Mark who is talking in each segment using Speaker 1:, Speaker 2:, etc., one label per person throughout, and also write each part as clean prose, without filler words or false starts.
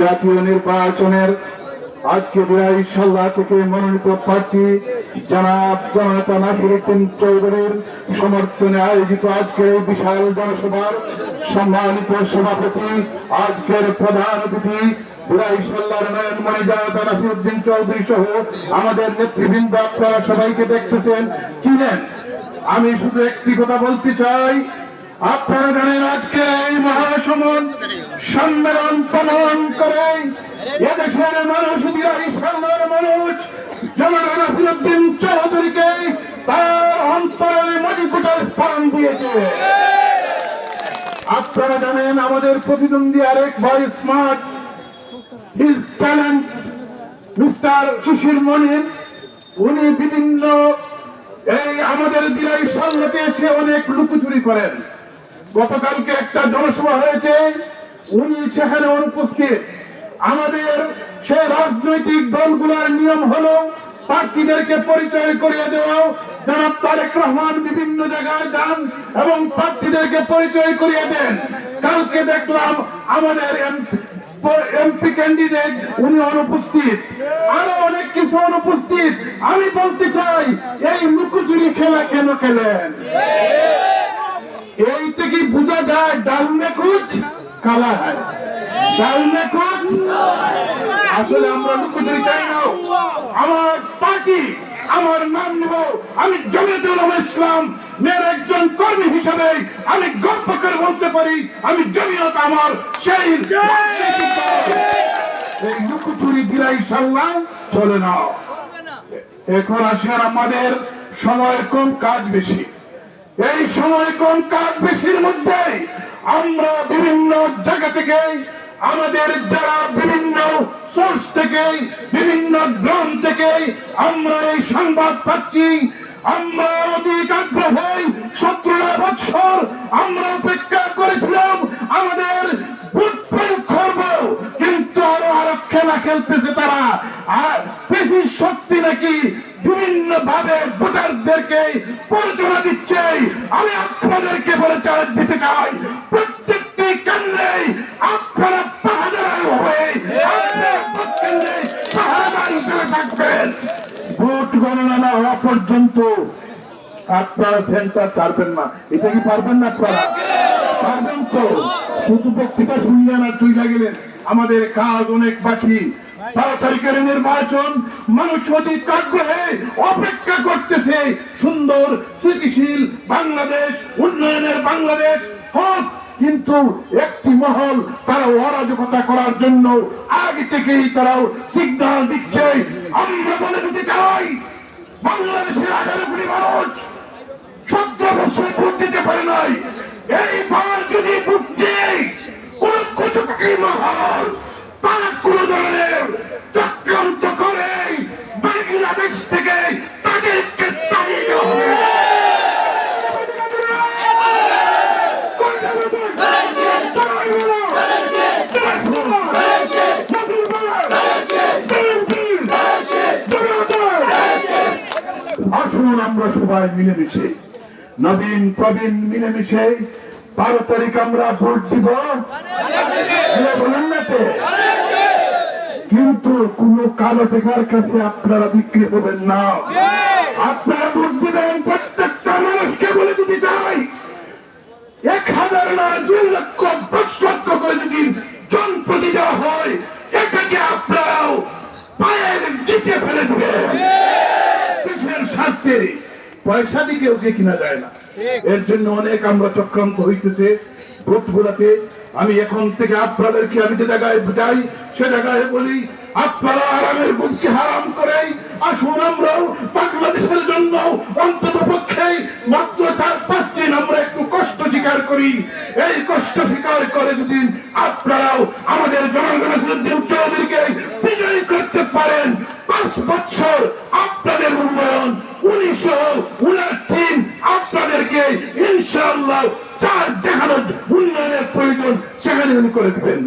Speaker 1: জাতীয় নির্বাচনের আজকে ইনশাআল্লাহ থেকে মনোনীত প্রার্থী জনাব জননেতা নাসিরউদ্দিন চৌধুরীর সমর্থনে আয়োজিত আজকের এই বিশাল জনসভার সম্মানিত সভাপতি, আজকের প্রধান অতিথি নাসিরউদ্দিন চৌধুরী সহ আমাদের নেতৃবৃন্দ, আপনারা সবাইকে দেখতেছেন, চিনেন। আমি শুধু একটি কথা বলতে চাই, আপনারা জানেন আজকে এই মহাসমাজ সম্মেলন প্রমাণ করে এদেশের মানুষ, ইনশাআল্লাহর মানুষ জনাব নাসিরউদ্দিন চৌধুরীকে তার অন্তরের মণিকূটে স্থান দিয়েছে। আপনারা জানেন আমাদের প্রতিদ্বন্দ্বী আরেক ভাই স্মার্ট, হিজ ট্যালেন্ট মিস্টার শিশির মনির, উনি বিভিন্ন এই আমাদের দিলাই সামলাতে এসে অনেক লুকোচুরি করেন। গতকালকে একটা জনসভা হয়েছে, উনি সেখানে অনুপস্থিত। আমাদের সে রাজনৈতিক দলগুলোর নিয়ম হলো প্রার্থীদেরকে পরিচয় করিয়ে দেওয়া। জনাব তারেক রহমান বিভিন্ন জায়গায় যান এবং প্রার্থীদেরকে পরিচয় করিয়ে দেন। কালকে দেখলাম আমাদের এমপি ক্যান্ডিডেট উনি অনুপস্থিত, আরো অনেক কিছু অনুপস্থিত। আমি বলতে চাই, এই লুকোচুরি খেলা কেন খেলেন? এই থেকে বোঝা যায় ডাল মে কুছ কালা হয়, ডাল মে কুছ। আসলে আমরা লুকোচুরি চাই না। আমার পার্টি, আমার নাম নেব, আমি জমিয়তুল উলামা ইসলাম এর একজন কর্মী হিসাবে আমি গর্ব করে বলতে পারি, আমি জমিয়ত আমার সেই লুকোচুরি দিলে ইনশাআল্লাহ চলে না। এখন আসেন, আমাদের সময় কম, কাজ বেশি। এই সময় কম, কাজ বেশির মধ্যে আমরা বিভিন্ন জায়গা থেকে, আমাদের যারা বিভিন্ন সোর্স থেকে, বিভিন্ন গ্রাম থেকে আমরা এই সংবাদ পাচ্ছি। আমরা অধিক আগ্রহে 17 বছর আমরা অপেক্ষা করেছিলাম আমাদের ভোট প্রয়োগ করব, কিন্তু আরো খেলা খেলতেছে তারা। আর বেশি শক্তি নাকি বিভিন্ন ভাবে ভোটারদেরকে পরিচয় দিচ্ছে। আমি আপনাদেরকে পরিচয় দিতে চাই, প্রত্যেকটি কেন্দ্রে আপনারা পাহাড়ের হয়ে থাকবেন। ভোট গণনা না হওয়া পর্যন্ত আপনারা সেন্টার ছাড়বেন না। এটা কি পারবেন না? আপনারা পারবেন তো? শুধু বক্তৃতা শুনলেন আর চলে গেলেন। আমাদের কাজ অনেক বাকি। 12 তারিখের নির্বাচন, মানুষ অধিক আগ্রহে অপেক্ষা করতেছে। সুন্দর স্থিতিশীল বাংলাদেশ, উন্নয়নের বাংলাদেশ হোক, কিন্তু একটি মহল তারা অরাজকতা করার জন্য আগে থেকেই তারাও সিগন্যাল দিচ্ছে। আমরা বলে দিতে চাই, বাংলাদেশের 18 কোটি মানুষ 17 বছর ভোট দিতে পারে নাই। এইবার যদি ভোট দিয়ে কোন কুচুকি মহল তারা কোন ধরনের চক্রান্ত করে বাংলাদেশ থেকে তাদেরকে তাড়িয়ে হবে। আসুন আমরা সবাই মিলেমিশে, নবীন প্রবীণ মিলেমিশে 12 তারিখ আমরা ভোট দিব, বলেন না? কিন্তু কোন কালো টেকার কাছে আপনারা বিক্রি হবেন না। আপনারা ভোট দিবেন। প্রত্যেকটা মানুষকে বলে দিতে চাই, 1000 না 2 লক্ষ 10 লক্ষ করে যদি জনপ্রতি দেওয়া হয়, এটাকে আপনারাও পায়ের নিচে ফেলে দেবেন। দেশের স্বার্থে পয়সা দিয়ে ওকে কিনা যায় না। এর জন্য অনেক আমরা চক্রান্ত হইতেছে ভোট গুলাতে। আমি এখন থেকে আপনাদেরকে আমি যে জায়গায় যাই সে জায়গায় বলি, আপনারা আরামের গুণকে হারাম করে আসুন আমরাও বাংলাদেশের জন্য অন্তত পক্ষে মাত্র 4-5 দিন আমরা একটু কষ্ট স্বীকার করি। এই কষ্ট স্বীকার করে যদি আপনারাও আমাদের জনগণ নাসিরউদ্দিন চৌধুরীকে বিজয়ী করতে পারেন, 5 বছর আপনাদের উন্নয়ন 1929 আপনাদেরকে ইনশাআল্লাহ যার যেখানে উন্নয়নের প্রয়োজন সেখানে উনি করে দেবেন।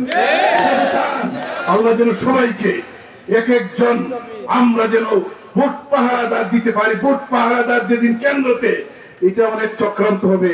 Speaker 1: আল্লাহ যেন সবাইকে এক একজন আমরা যেন ভোট পাহারাদার দিতে পারি। ভোট পাহারাদার যেদিন কেন্দ্রতে, এটা অনেক চক্রান্ত হবে।